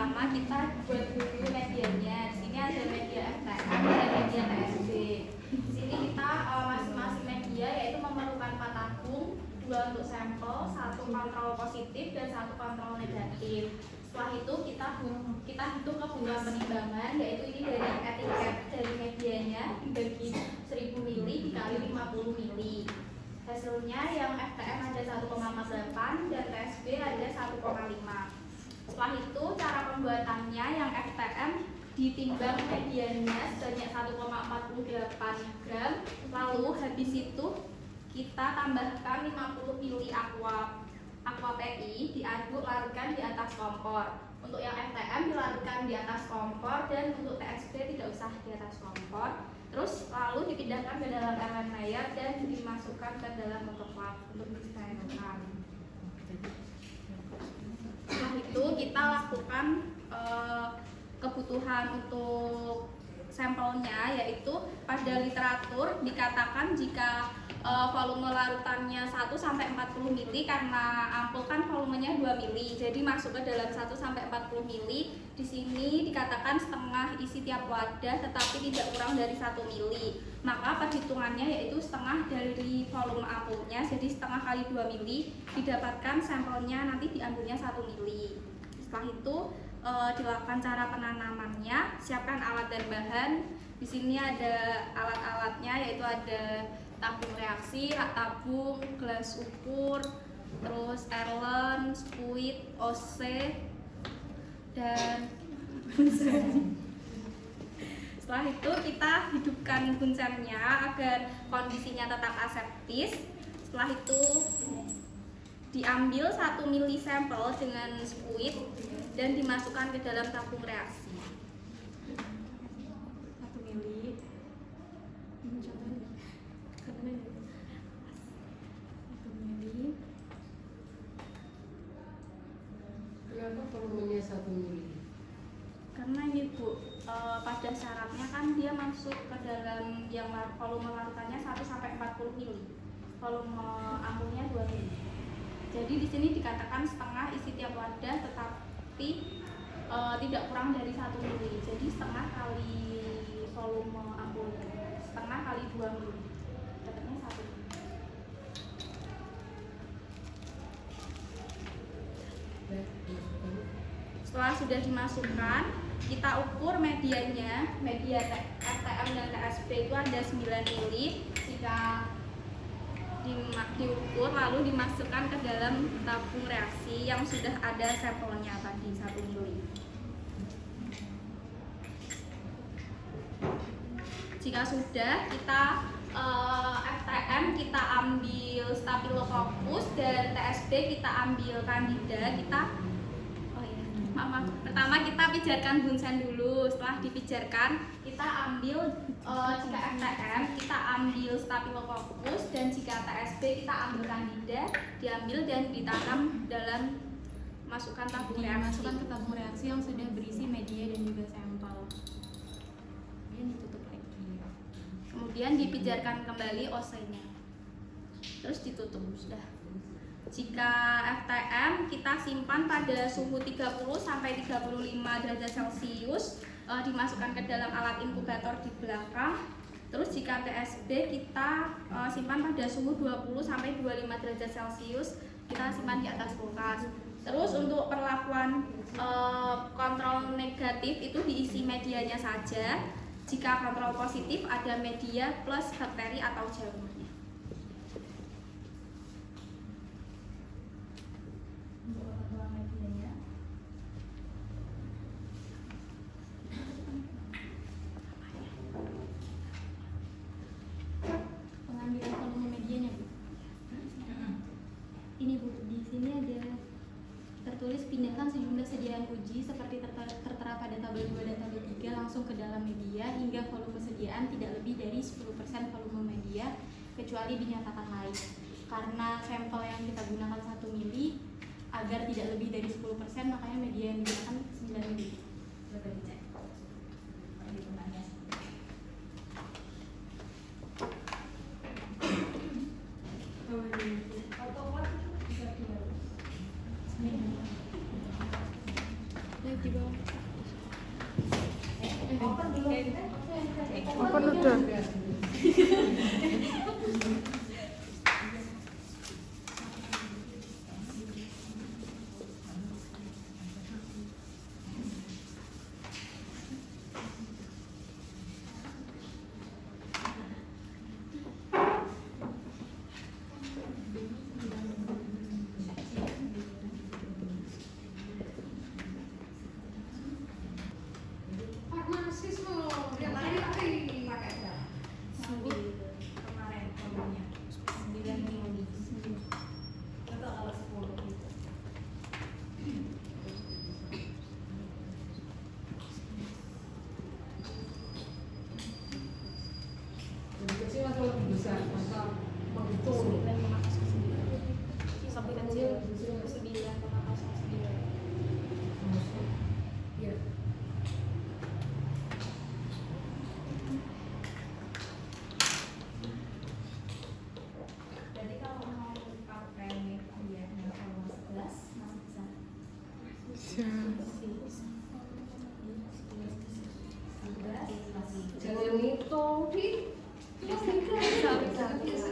pertama kita buat dulu medianya. Di sini ada media FTM dan media TSB. Di sini kita masing-masing media yaitu memerlukan 4 tabung, 2 untuk sampel, 1 kontrol positif dan 1 kontrol negatif. Setelah itu kita hitung kebutuhan penimbangan, yaitu ini dari etiket dari medianya dibagi 1000 ml dikali 50 ml. Hasilnya yang FTM ada 1,48 dan TSB ada 1,5. Setelah itu cara pembuatannya yang FTM ditimbang medianya sebanyak 1,48 gram. Lalu habis itu kita tambahkan 50 ml aqua PI diaduk larutkan di atas kompor. Untuk yang FTM dilarutkan di atas kompor dan untuk TSB tidak usah di atas kompor. Terus lalu dipindahkan ke dalam elemen layar dan dimasukkan ke dalam autoclave untuk disterilkan. Setelah itu kita lakukan kebutuhan untuk sampelnya, yaitu pada literatur dikatakan jika volume larutannya 1 sampai 40 ml karena ampul kan volumenya 2 ml. Jadi masuk ke dalam 1 sampai 40 ml. Di sini dikatakan setengah isi tiap wadah tetapi tidak kurang dari 1 ml. Maka perhitungannya yaitu setengah dari volume ampulnya, jadi setengah kali 2 ml didapatkan sampelnya nanti diambilnya 1 ml. Setelah itu dilakukan cara penanamannya, siapkan alat dan bahan. Di sini ada alat-alatnya yaitu ada tabung reaksi, rak tabung, gelas ukur, terus erlen, spuit, OC, dan bunsen. Setelah itu kita hidupkan bunsennya agar kondisinya tetap aseptis. Setelah itu diambil 1 ml sampel dengan spuit dan dimasukkan ke dalam tabung reaksi. 1 ml. Kenapa volumenya 1 ml? Karena ini Bu, pada syaratnya kan dia masuk ke dalam yang volume larutannya 1 sampai 40 ml. Volume ampulnya 2 ml. Jadi di sini dikatakan setengah isi tiap wadah tetapi tidak kurang dari 1 ml. Jadi setengah kali volume ampulnya, setengah kali 2 ml. Dapatnya 1 ml. Setelah sudah dimasukkan, kita ukur medianya. Media FTM dan TSB itu ada 9 ml. Jika diukur lalu dimasukkan ke dalam tabung reaksi yang sudah ada sampelnya tadi 1 ml. Jika sudah, kita FTM kita ambil Staphylococcus dan TSB kita ambil Candida. Pertama kita pijarkan bunsen dulu. Setelah dipijarkan kita ambil jika FTM kita ambil Staphylococcus dan jika TSB kita ambil Candida, diambil dan ditanam dalam masukkan tabung reaksi. Masukkan ke tabung reaksi yang sudah berisi media dan juga sampel. Kemudian ditutup lagi. Kemudian dipijarkan kembali OC-nya. Terus ditutup sudah. Jika FTM kita simpan pada suhu 30 sampai 35 derajat Celcius, dimasukkan ke dalam alat inkubator di belakang. Terus jika TSB kita simpan pada suhu 20 sampai 25 derajat Celcius, kita simpan di atas kulkas. Terus untuk perlakuan kontrol negatif itu diisi medianya saja. Jika kontrol positif ada media plus bakteri atau jamurnya. Pengambilan volume medianya, Bu. Ini Bu, di sini ada tertulis pindahkan sejumlah sediaan uji seperti tertera pada tabel 2 dan tabel 3 langsung ke dalam media hingga volume sediaan tidak lebih dari 10% volume media kecuali dinyatakan lain. Karena sampel yang kita gunakan 1 ml agar tidak lebih dari 10%, makanya media yang digunakan 9 ml. Coba dicek. Perhitungannya. Di bawah. Open dulu. Open udah. Pak mahasiswa, yang lain makanya. Kemarin ngomongnya 9 minggu. Atau kalau 10 gitu. Jadi kecil atau lebih besar? Masa menghitung. 9,09. Sampai kecil 9,09. Iya. Jadi kalau mau pakai media yang volume 11 masih bisa. Bisa. 11 masih. Jangan ngitung, Di. Bisa.